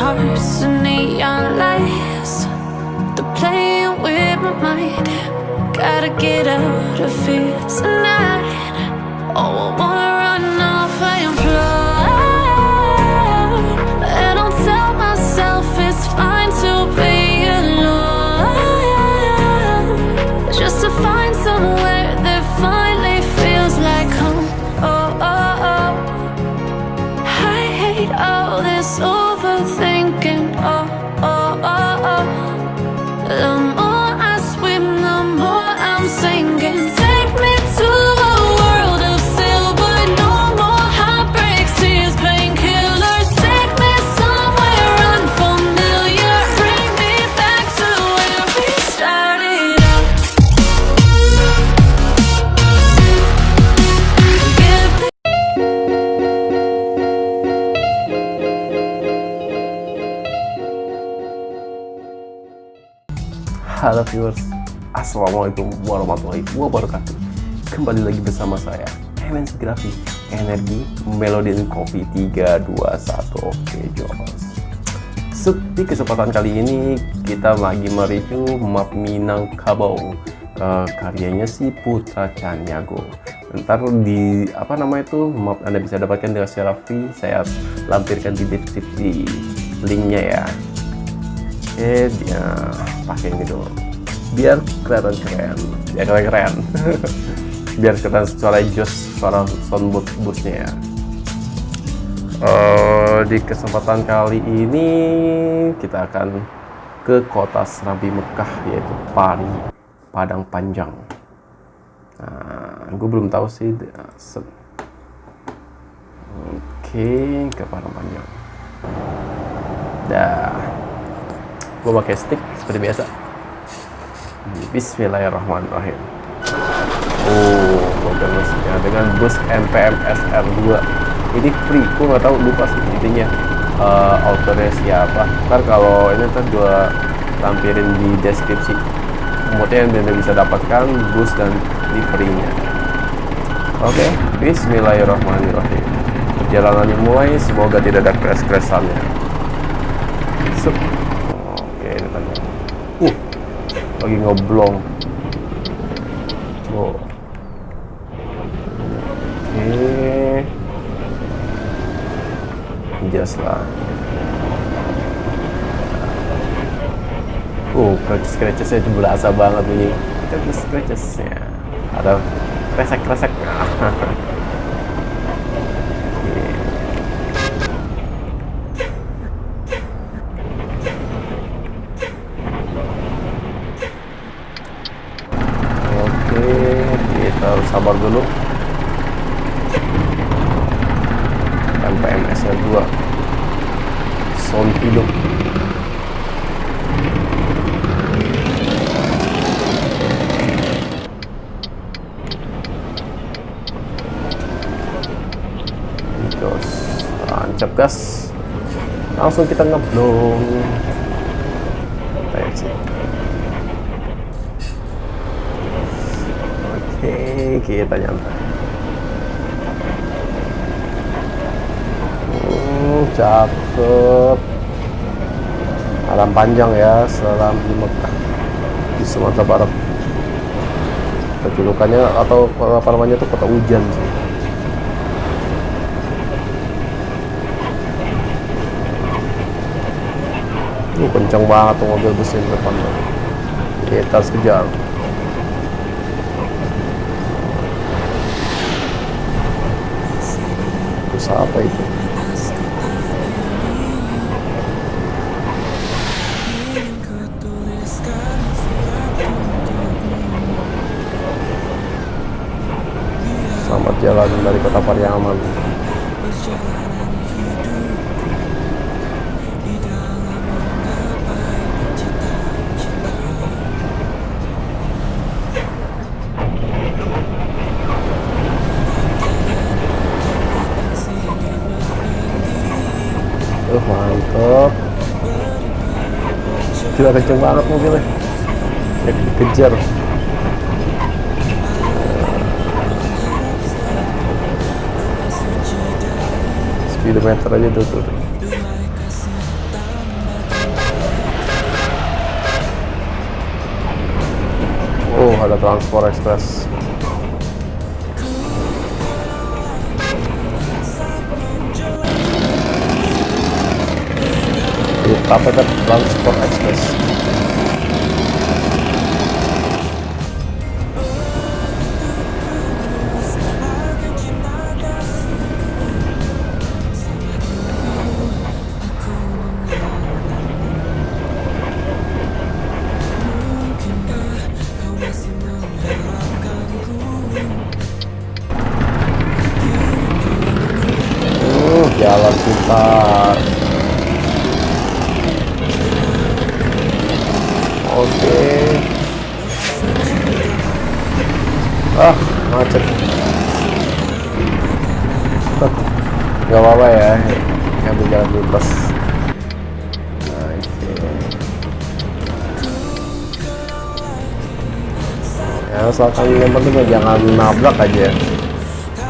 hearts and neon lights. They're playing with my mind. Gotta get out of here tonight. Oh, I wanna run off and fly. And I'll tell myself it's fine to be alone, just to find somewhere that finally feels like home. Oh, oh, oh. I hate all this overthinking. Oh, oh, oh, oh. The more I swim, the more I'm sinking. Take me to a world of silver. No more heartbreaks, tears, painkillers. Take me somewhere unfamiliar. Bring me back to where we started out. Give me Halo viewers, assalamualaikum warahmatullahi wabarakatuh. Kembali lagi bersama saya MNC Grafik, Energi Melody and Coffee 321. Oke Jos. Di kesempatan kali ini kita lagi mereview map Minangkabau, karyanya si Putra Canyago. Ntar di map Anda bisa dapatkan dengan secara free. Saya lampirkan di deskripsi linknya ya. Dia pakai ini dulu biar kelihatan keren, biar kelihatan suara jos, suara soundboard busnya ya. Di kesempatan kali ini kita akan ke kota Serambi Mekah, yaitu Padang Panjang. Nah, gue belum tahu sih. Oke, ke Padang Panjang. Gue pakai stick seperti biasa. Bismillahirrahmanirrahim. Program musiknya dengan bus NPM SR2. Ini free. Gue nggak tahu, lupa sih intinya autornya siapa. Ntar kalau ini gue tampirin di deskripsi modnya yang Anda bisa dapatkan bus dan livery-nya. Oke, Bismillahirrahmanirrahim. Perjalanannya mulai, semoga tidak ada crash-crashannya. Lagi ngeblong. Jas lah. Scratches-nya itu berasa banget bunyi. Scratches-nya ada kresek-kresek. Kita harus sabar dulu. NPM SR2 sound hidup. Terus tancap gas, langsung kita ngeblong. Kita nyantai. Cakep. Padang Panjang ya, Serambi Mekah di Sumatera Barat. Kejulukannya atau apa namanya itu kota hujan sih. Kencang banget tuh mobil bus yang depan. Kita harus kejar. Apa itu? Selamat jalan dari kota Pariaman. Mantap. Gila, kenceng banget mobilnya. Dikejar. Speedometer aja tuh. ada Transport Express. Kita pakai Transport Express. Jalan pintas. Oke. Macet. Gak apa-apa ya, yang berjalan pintas. Oke. Ya, asalkan yang penting jangan nabrak aja.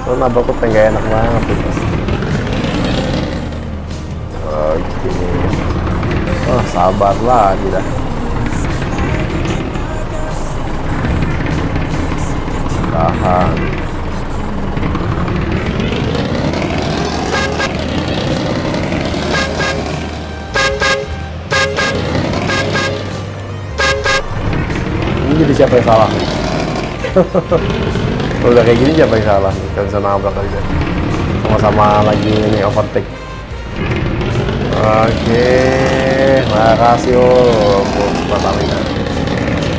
Soalnya nabrak tuh pengen gak enak banget gitu. Oke. Sabarlah tidak. Tahan. Ini jadi siapa yang salah? Udah kayak gini siapa yang salah? Kita bisa nabrak aja. Sama-sama lagi ini overtake. Oke, makasih buat Pertamina.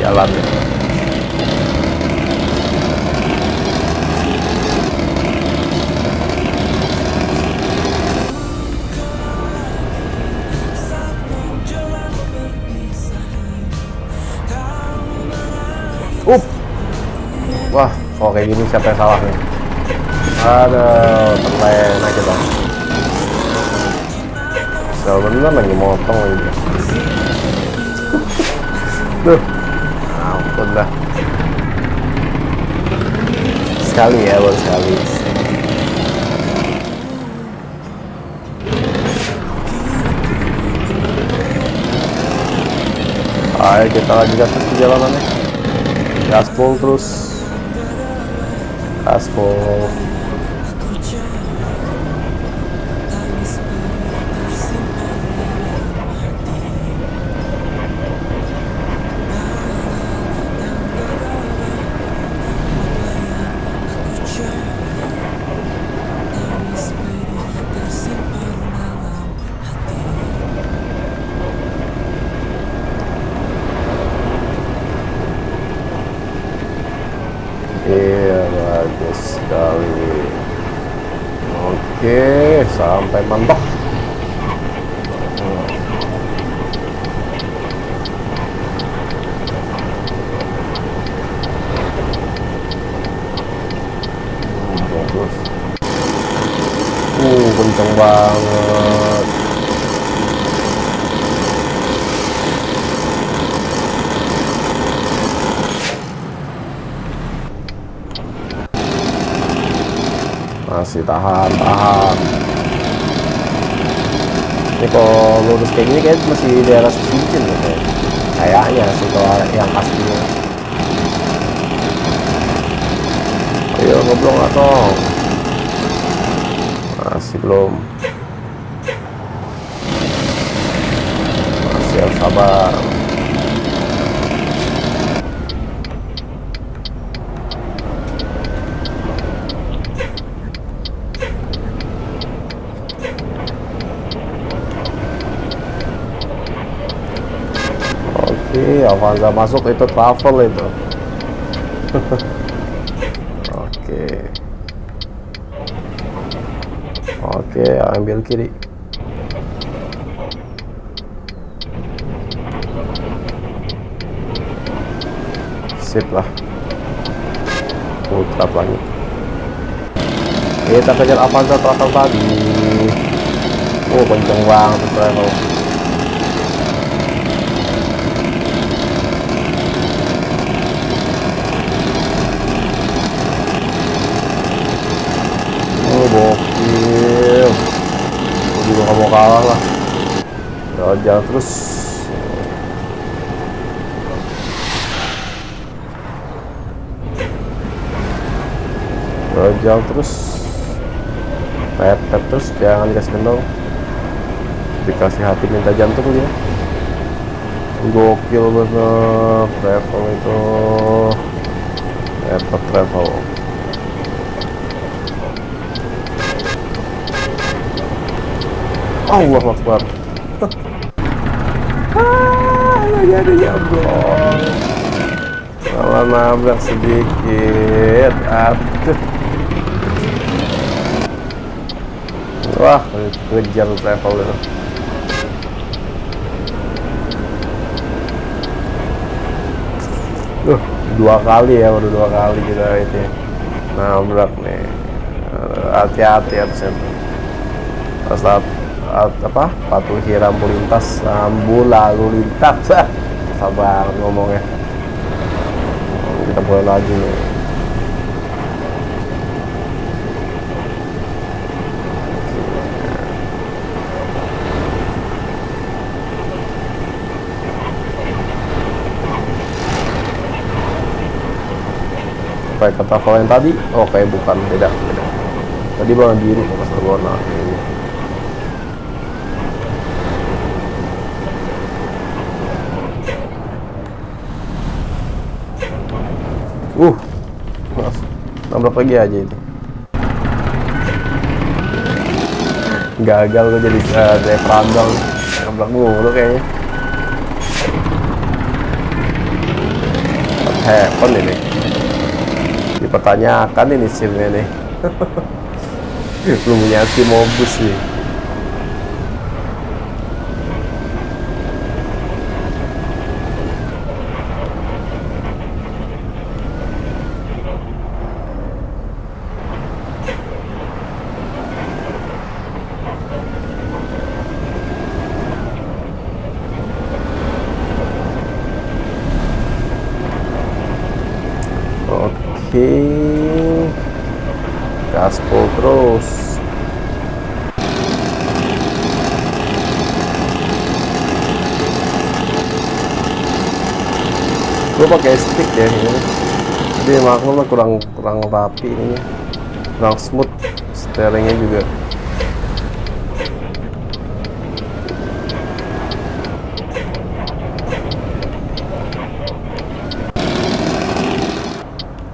Jalan. Wah, kalau kayak gini siapa yang salah nih? Aduh, terlena kita. Bener lagi motong lagi. Duh, ampun dah. Sekali ya, baru sekali. Ayo kita lanjutkan terus perjalanannya. Gaspol terus. Gaspol. Iya, bagus sekali. Oke, sampai mentok. Bagus. Kenceng banget. Masih tahan. Ini kalau lurus kayak gini kayak masih daerah Sushin ya, kayaknya sih kalau yang pastinya. Ayo ngeblong atau masih belum, masih harus sabar. Oke, Avanza masuk itu travel itu. Oke, ambil kiri. Sip lah. Putar lagi. Kita kejar Avanza travel tadi. Kenceng banget travel. Gokil. Aku juga gak mau kalah lah. Jalan terus. kejar terus, tap terus, jangan dikasih kendor, dikasih hati minta jantung dia. Gokil bener travel itu, airport travel. Allah Akbar. Nggak jadi nyablon, malah nabrak sedikit. Aduh, wah ngejar travel itu. Dua kali ya, udah 2 kali kita itu nabrak nih. Hati-hati harusnya pas apa, patuhi rambu lintas, lalu lintas. Sabar ngomongnya. Kita mulai lagi nih. Kayak kata travel yang tadi, oh kayak bukan, beda. Tadi warna biru, pas warna ini. Nabrak lagi aja itu. Gagal gue jadi driver andong, nabrak mulu kayaknya. What happened ini? Dipertanyakan ini SIM-nya nih. Belum punya SIM Mobus nih. Oke, gaspol terus. Gue pakai stick ya ini, jadi maklumnya kurang rapi ini, kurang smooth. Steeringnya juga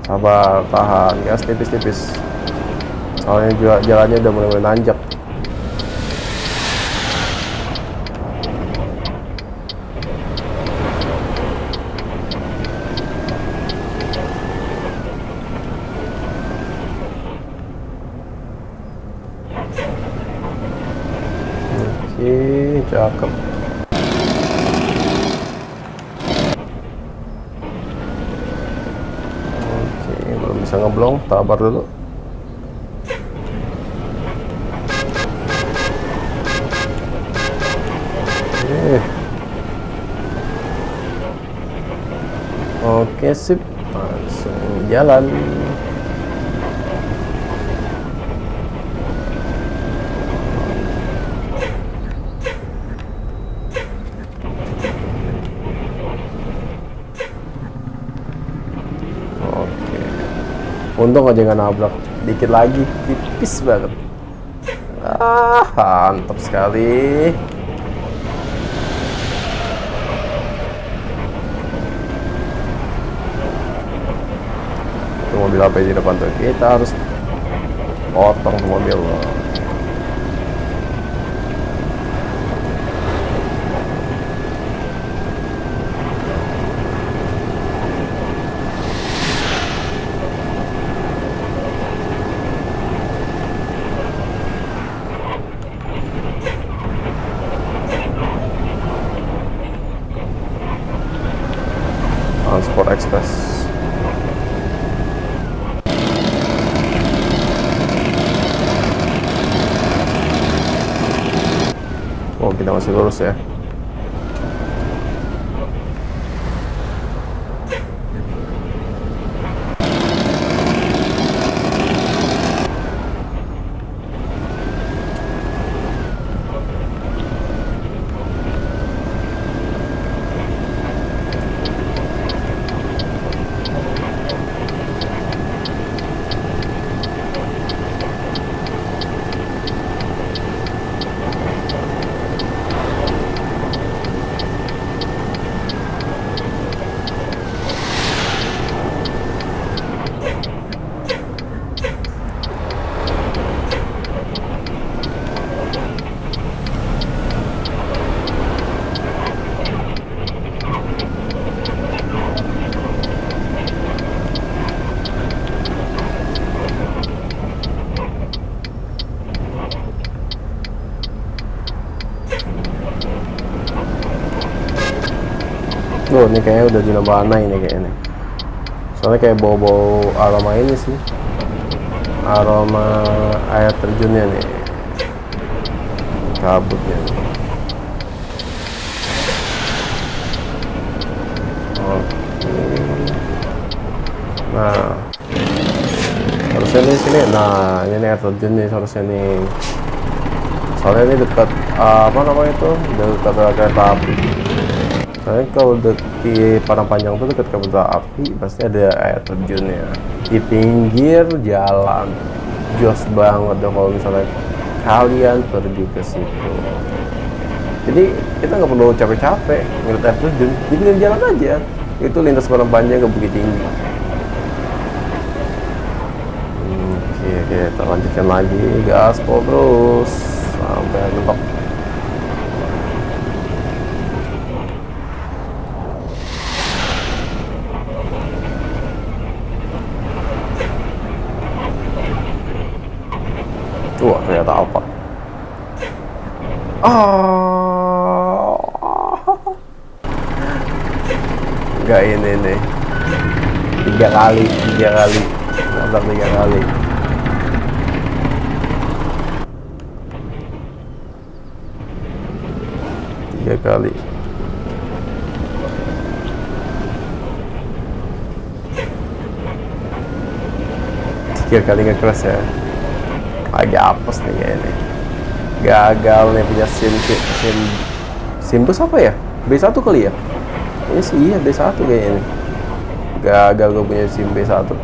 sabar, tahan, gas tipis-tipis, soalnya juga jalannya udah mulai nanjak. Oke, cakep. Bisa ngeblong, tabar dulu. Oke, sip, langsung jalan. Untung aja nggak nabrak, dikit lagi, tipis banget. Mantap sekali. Itu mobil apa di depan tuh? Kita harus potong mobil. Transport Express. Oh, kita masih lurus ya. Tuh, ini kayaknya udah dinambah aneh ini kayaknya. Soalnya kayak bau-bau aroma ini sih. Aroma air terjunnya nih. Kabutnya nih. Oke. Nah, harusnya di sini. Nah, ini nih air terjun nih harusnya nih. Soalnya ini dekat apa namanya itu? Dekat kereta api. Soalnya kalau di Padang Panjang itu dekat kereta api pasti ada air terjunnya di pinggir jalan. Jos banget dong kalau misalnya kalian pergi ke situ. Jadi kita nggak perlu capek-capek ngeliat air terjun, di pinggir jalan aja. Itu lintas Padang Panjang ke Bukit Tinggi. Oke, kita lanjutkan lagi, gaspol terus sampai mentok. Wah, ternyata apa? Enggak, ini nih. Tiga kali. Nabrak 3 kali. Tiga kali. Tiga kali nge-crash ya. Lagi apes nih kayaknya. Gagal nih punya Simbus apa ya? B1 kali ya? Ini sih iya B1 kayaknya nih. Gagal gue punya SIM B1.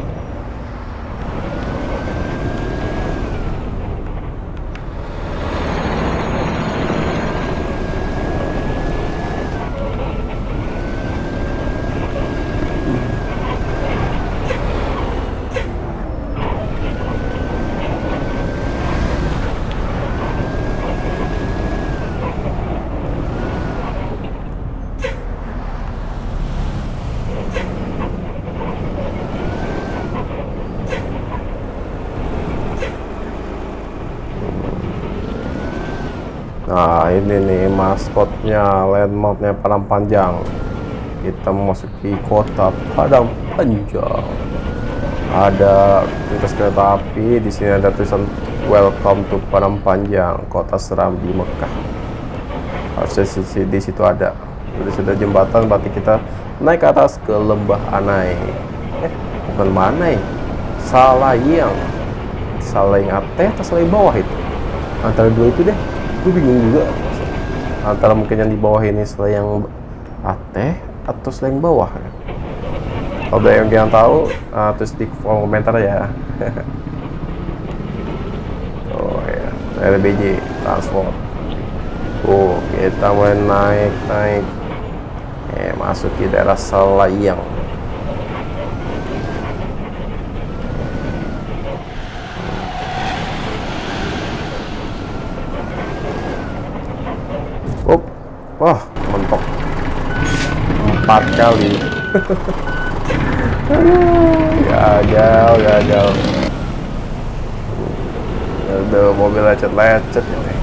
Nah, ini nih maskotnya, landmarknya Padang Panjang. Kita memasuki kota Padang Panjang. Ada lintas kereta api, di sini ada tulisan Welcome to Padang Panjang, kota seram di Mekah. Harusnya di situ ada. Sudah jembatan, berarti kita naik ke atas ke Lembah Anai. Bukan Manai, Salayang. Salayang atas atau Salayang bawah itu? Antara dua itu deh. Gue bingung juga antara mungkin yang di bawah ini Selayang Ateh atau Selayang bawah. Kalau ada yang tahu, terus di kolom komentar ya. Oh ya, LBJ transport. Kita mulai naik. Masuk ke daerah Selayang. Wah, mentok 4 kali. Gagal. Ada mobil lecet ini.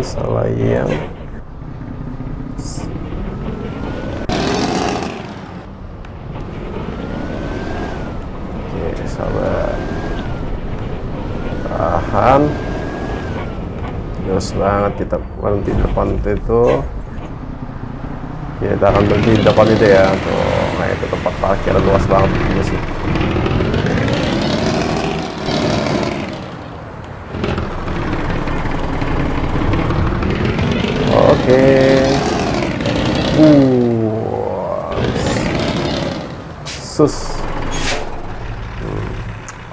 Selayang. Oke, sabar. Tahan. Terus banget kita berhenti depan itu. Kita akan berhenti di depan itu ya. Tuh, nah itu tempat parkir luas banget ini sih. Oke.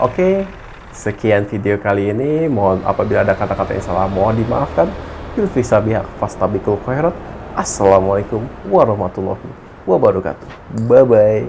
Oke, sekian video kali ini. Mohon apabila ada kata-kata yang salah, mohon dimaafkan. Assalamualaikum warahmatullahi wabarakatuh. Bye bye.